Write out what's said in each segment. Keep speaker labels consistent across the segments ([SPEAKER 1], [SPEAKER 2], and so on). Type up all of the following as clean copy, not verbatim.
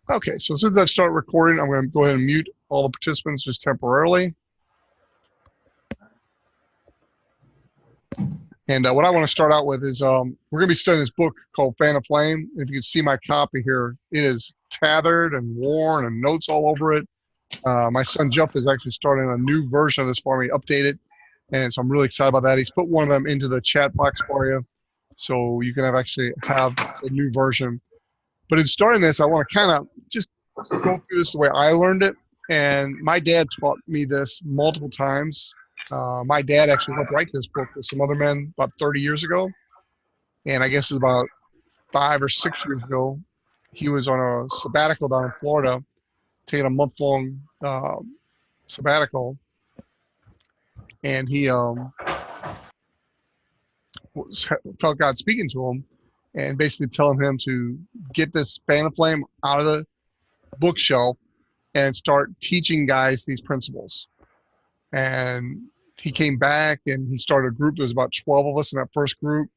[SPEAKER 1] Okay, so since I've started recording, I'm going to go ahead and mute all the participants just temporarily. And what I want to start out with is we're going to be studying this book called Fan of Flame. If you can see my copy here, it is tattered and worn and notes all over it. My son Jeff is actually starting a new version of this for me, updated. And so I'm really excited about that. He's put one of them into the chat box for you. So you can actually have a new version. But in starting this, I want to kind of just go through this the way I learned it. And my dad taught me this multiple times. My dad actually helped write this book with some other men about 30 years ago. And I guess it's about 5 or 6 years ago, he was on a sabbatical down in Florida, taking a month-long sabbatical. And he felt God speaking to him and basically telling him to get this Fan of Flame out of the bookshelf and start teaching guys these principles. And he came back and he started a group. There was about 12 of us in that first group.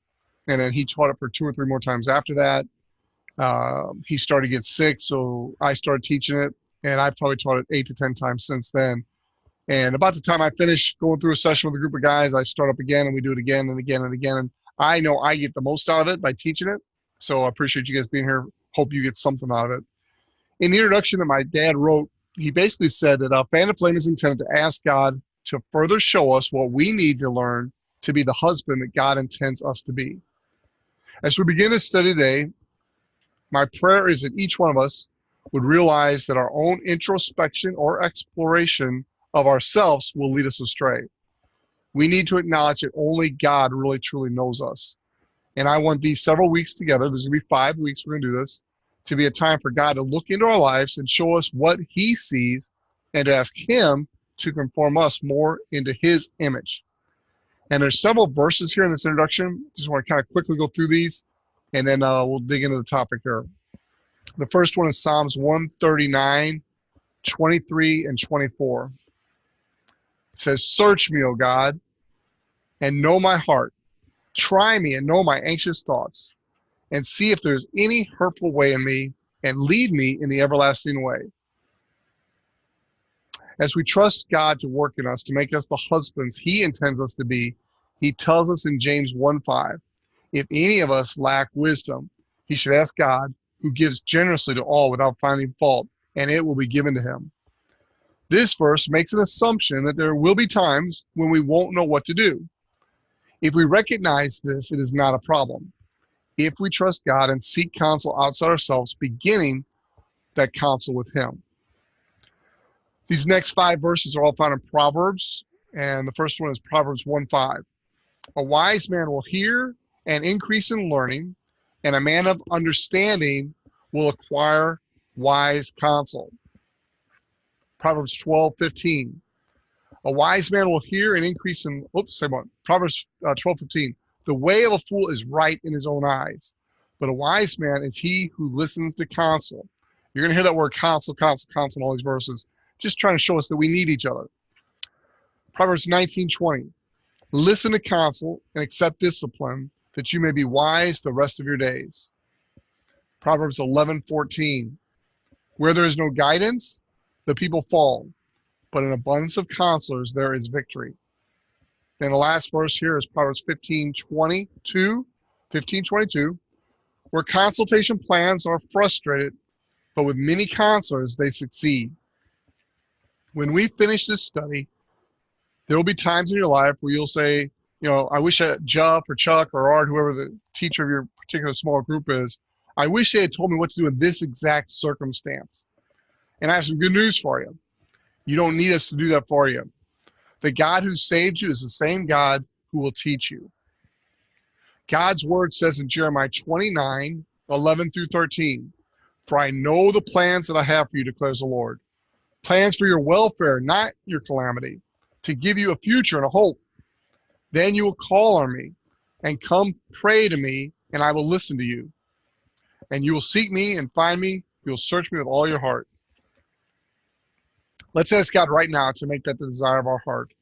[SPEAKER 1] And then he taught it for 2 or 3 more times after that. He started to get sick, so I started teaching it. And I probably taught it 8 to 10 times since then. And about the time I finish going through a session with a group of guys, I start up again and we do it again and again and again. And I know I get the most out of it by teaching it. So I appreciate you guys being here. Hope you get something out of it. In the introduction that my dad wrote, he basically said that Fan of Flame is intended to ask God to further show us what we need to learn to be the husband that God intends us to be. As we begin this study today, my prayer is that each one of us would realize that our own introspection or exploration of ourselves will lead us astray. We need to acknowledge that only God really truly knows us. And I want these several weeks together, there's going to be 5 weeks we're going to do this, to be a time for God to look into our lives and show us what he sees and to ask him to conform us more into his image. And there's several verses here in this introduction. Just want to kind of quickly go through these, and then we'll dig into the topic here. The first one is Psalms 139, 23, and 24. It says, "Search me, O God, and know my heart. Try me and know my anxious thoughts, and see if there's any hurtful way in me, and lead me in the everlasting way." As we trust God to work in us, to make us the husbands he intends us to be, he tells us in James 1:5, if any of us lack wisdom, he should ask God, who gives generously to all without finding fault, and it will be given to him. This verse makes an assumption that there will be times when we won't know what to do. If we recognize this, it is not a problem. If we trust God and seek counsel outside ourselves, beginning that counsel with him. These next 5 verses are all found in Proverbs, and the first one is Proverbs 1:5. A wise man will hear and increase in learning, and a man of understanding will acquire wise counsel. Proverbs 12:15. A wise man will hear and increase in, Proverbs 12:15. The way of a fool is right in his own eyes, but a wise man is he who listens to counsel. You're going to hear that word counsel in all these verses, just trying to show us that we need each other. Proverbs 19:20. Listen to counsel and accept discipline, that you may be wise the rest of your days. Proverbs 11:14. Where there is no guidance, the people fall, but in abundance of counselors there is victory. Then the last verse here is Proverbs 15:22, where consultation plans are frustrated, but with many counselors they succeed. When we finish this study, there will be times in your life where you'll say, I wish Jeff or Chuck or Art, whoever the teacher of your particular small group is, I wish they had told me what to do in this exact circumstance. And I have some good news for you. You don't need us to do that for you. The God who saved you is the same God who will teach you. God's word says in Jeremiah 29:11-13, for I know the plans that I have for you, declares the Lord. Plans for your welfare, not your calamity, to give you a future and a hope. Then you will call on me and come pray to me, and I will listen to you. And you will seek me and find me. You will search me with all your heart. Let's ask God right now to make that the desire of our heart.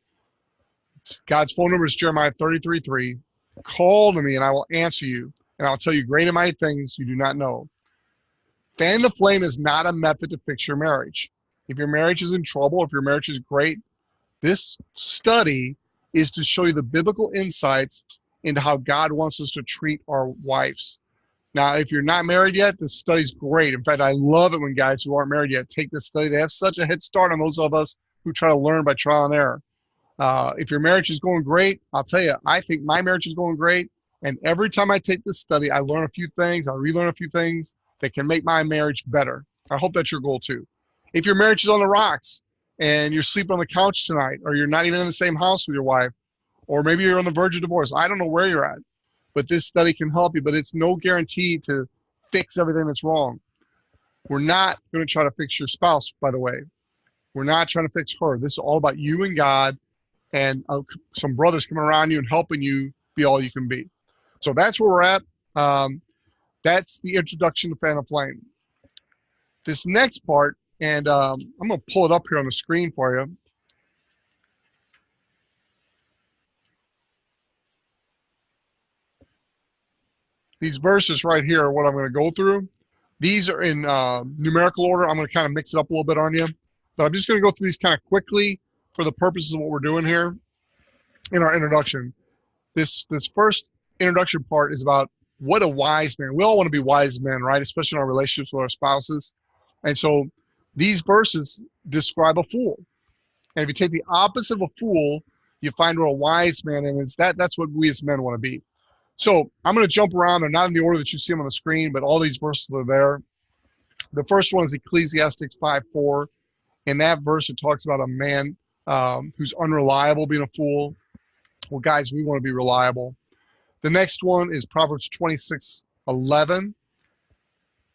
[SPEAKER 1] God's phone number is Jeremiah 33:3. Call to me and I will answer you, and I'll tell you great and mighty things you do not know. Fan the flame is not a method to fix your marriage. If your marriage is in trouble, if your marriage is great, this study is to show you the biblical insights into how God wants us to treat our wives. Now, if you're not married yet, this study's great. In fact, I love it when guys who aren't married yet take this study. They have such a head start on those of us who try to learn by trial and error. If your marriage is going great, I'll tell you, I think my marriage is going great. And every time I take this study, I learn a few things. I relearn a few things that can make my marriage better. I hope that's your goal too. If your marriage is on the rocks and you're sleeping on the couch tonight, or you're not even in the same house with your wife, or maybe you're on the verge of divorce, I don't know where you're at, but this study can help you, but it's no guarantee to fix everything that's wrong. We're not going to try to fix your spouse, by the way. We're not trying to fix her. This is all about you and God and some brothers coming around you and helping you be all you can be. So that's where we're at. That's the introduction to Fan the Flame. This next part, and I'm going to pull it up here on the screen for you. These verses right here are what I'm going to go through. These are in numerical order. I'm going to kind of mix it up a little bit on you. But I'm just going to go through these kind of quickly for the purposes of what we're doing here in our introduction. This first introduction part is about what a wise man. We all want to be wise men, right? Especially in our relationships with our spouses. And so these verses describe a fool. And if you take the opposite of a fool, you find what a wise man is. That's what we as men want to be. So I'm going to jump around. They're not in the order that you see them on the screen, but all these verses are there. The first one is Ecclesiastes 5:4. In that verse, it talks about a man who's unreliable being a fool. Well, guys, we want to be reliable. The next one is Proverbs 26:11.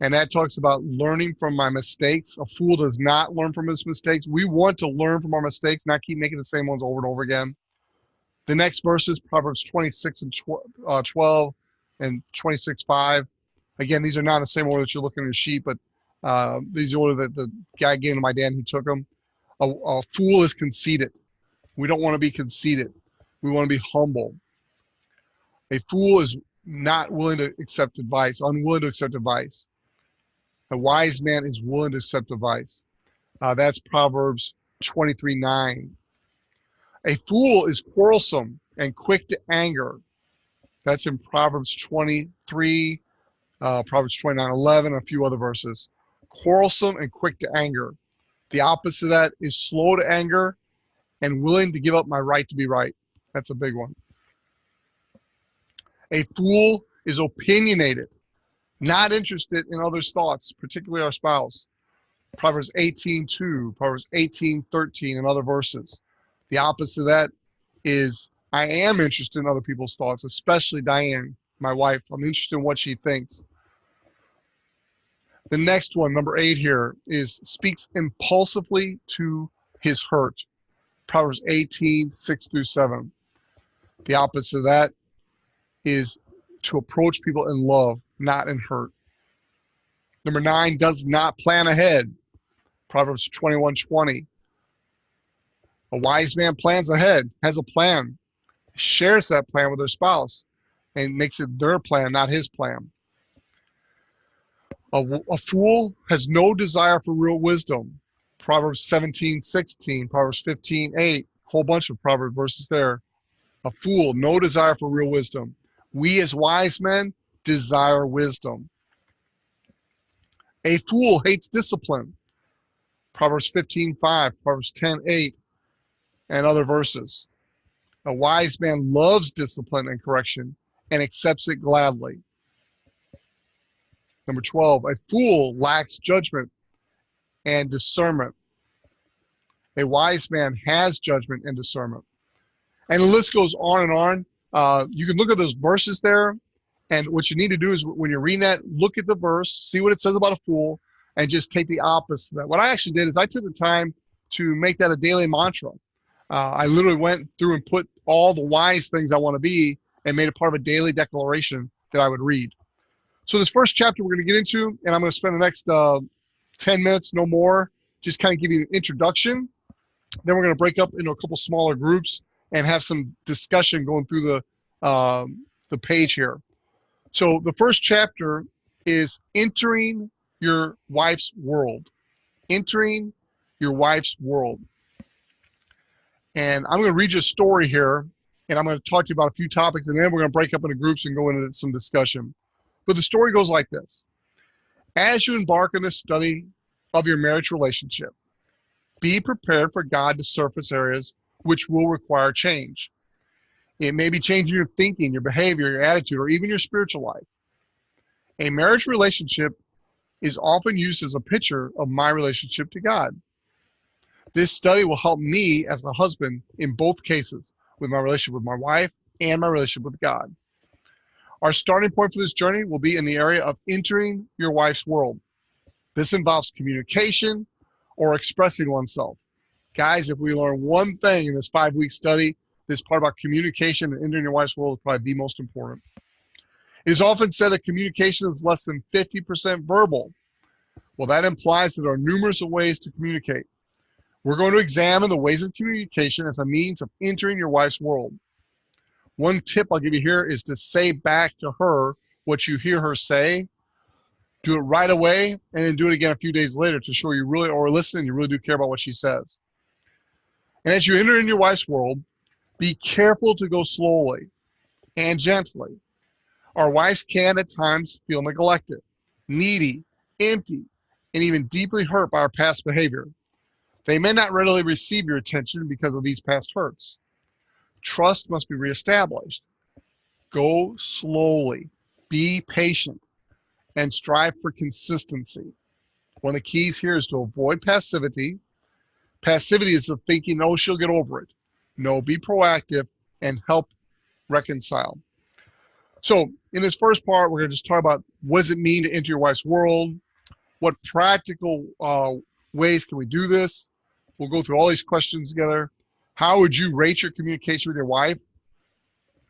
[SPEAKER 1] And that talks about learning from my mistakes. A fool does not learn from his mistakes. We want to learn from our mistakes, not keep making the same ones over and over again. The next verses, Proverbs 26:12 and 26:5. Again, these are not in the same order that you're looking at your sheet, but these are order that the guy gave to my dad and he took them. A fool is conceited. We don't want to be conceited. We want to be humble. A fool is not willing to accept advice, unwilling to accept advice. A wise man is willing to accept advice. That's Proverbs 23:9. A fool is quarrelsome and quick to anger. That's in Proverbs 23, Proverbs 29:11, a few other verses. Quarrelsome and quick to anger. The opposite of that is slow to anger and willing to give up my right to be right. That's a big one. A fool is opinionated, not interested in others' thoughts, particularly our spouse. Proverbs 18:2, Proverbs 18:13, and other verses. The opposite of that is I am interested in other people's thoughts, especially Diane, my wife. I'm interested in what she thinks. The next one, number 8 here, is speaks impulsively to his hurt. Proverbs 18:6-7. The opposite of that is to approach people in love, not in hurt. Number 9, does not plan ahead. Proverbs 21:20. A wise man plans ahead, has a plan, shares that plan with their spouse, and makes it their plan, not his plan. A fool has no desire for real wisdom. Proverbs 17:16, Proverbs 15:8, whole bunch of Proverbs verses there. A fool, no desire for real wisdom. We as wise men desire wisdom. A fool hates discipline. Proverbs 15:5, Proverbs 10:8, and other verses. A wise man loves discipline and correction and accepts it gladly. Number 12, a fool lacks judgment and discernment. A wise man has judgment and discernment. And the list goes on and on. You can look at those verses there, and what you need to do is when you're reading that, look at the verse, see what it says about a fool, and just take the opposite of that. What I actually did is I took the time to make that a daily mantra. I literally went through and put all the wise things I want to be and made it part of a daily declaration that I would read. So this first chapter we're going to get into, and I'm going to spend the next 10 minutes, no more, just kind of give you an introduction. Then we're going to break up into a couple smaller groups and have some discussion going through the page here. So the first chapter is entering your wife's world. Entering your wife's world. And I'm going to read you a story here, and I'm going to talk to you about a few topics, and then we're going to break up into groups and go into some discussion. But the story goes like this. As you embark on this study of your marriage relationship, be prepared for God to surface areas which will require change. It may be changing your thinking, your behavior, your attitude, or even your spiritual life. A marriage relationship is often used as a picture of my relationship to God. This study will help me as a husband in both cases, with my relationship with my wife and my relationship with God. Our starting point for this journey will be in the area of entering your wife's world. This involves communication or expressing oneself. Guys, if we learn one thing in this 5-week study, this part about communication and entering your wife's world is probably the most important. It is often said that communication is less than 50% verbal. Well, that implies that there are numerous ways to communicate. We're going to examine the ways of communication as a means of entering your wife's world. One tip I'll give you here is to say back to her what you hear her say. Do it right away, and then do it again a few days later to show you really, or listen, you really do care about what she says. And as you enter in your wife's world, be careful to go slowly and gently. Our wives can at times feel neglected, needy, empty, and even deeply hurt by our past behavior. They may not readily receive your attention because of these past hurts. Trust must be reestablished. Go slowly, be patient, and strive for consistency. One of the keys here is to avoid passivity. Passivity is the thinking, oh, she'll get over it. No, be proactive and help reconcile. So in this first part, we're going to just talk about what does it mean to enter your wife's world? What practical ways can we do this? We'll go through all these questions together. How would you rate your communication with your wife?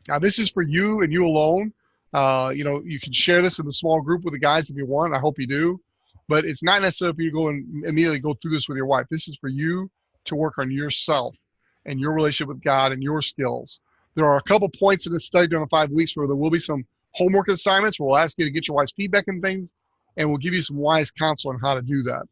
[SPEAKER 1] Now, this is for you and you alone. You can share this in the small group with the guys if you want. I hope you do. But it's not necessarily for you to go and immediately go through this with your wife. This is for you to work on yourself and your relationship with God and your skills. There are a couple points in this study during the 5 weeks where there will be some homework assignments where we'll ask you to get your wife's feedback and things, and we'll give you some wise counsel on how to do that.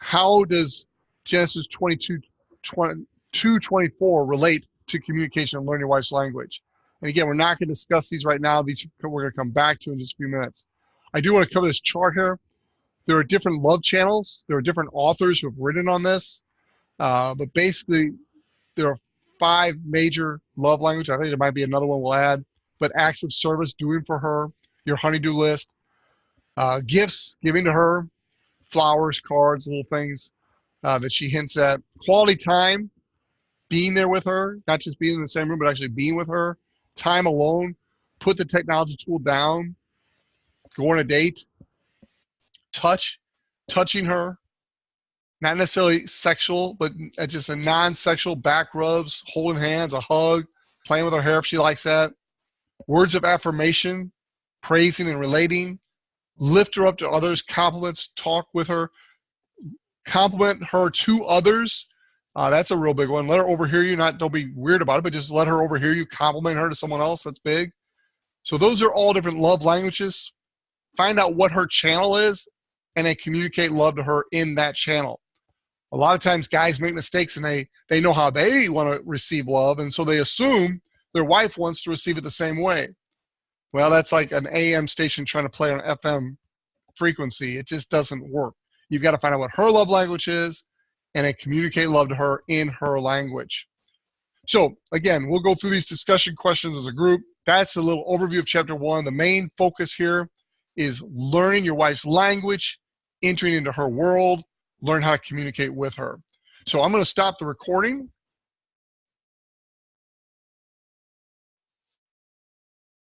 [SPEAKER 1] How does Genesis 22:24 relate to communication and learning your wife's language? And again, we're not going to discuss these right now. These we're going to come back to in just a few minutes. I do want to cover this chart here. There are different love channels. There are different authors who have written on this. But basically, there are 5 major love languages. I think there might be another one we'll add. But acts of service, doing for her, your honey-do list, gifts, giving to her, flowers, cards, little things that she hints at. Quality time, being there with her, not just being in the same room, but actually being with her. Time alone, put the technology tool down, go on a date, touching her, not necessarily sexual, but just a non-sexual back rubs, holding hands, a hug, playing with her hair if she likes that. Words of affirmation, praising and relating, lift her up to others, compliments, talk with her, compliment her to others. That's a real big one. Let her overhear you. Don't be weird about it, but just let her overhear you, compliment her to someone else. That's big. So those are all different love languages. Find out what her channel is and then communicate love to her in that channel. A lot of times guys make mistakes and they know how they want to receive love, and so they assume their wife wants to receive it the same way. Well, that's like an AM station trying to play on an FM frequency. It just doesn't work. You've got to find out what her love language is and then communicate love to her in her language. So again, we'll go through these discussion questions as a group. That's a little overview of chapter 1. The main focus here is learning your wife's language, entering into her world, learn how to communicate with her. So I'm going to stop the recording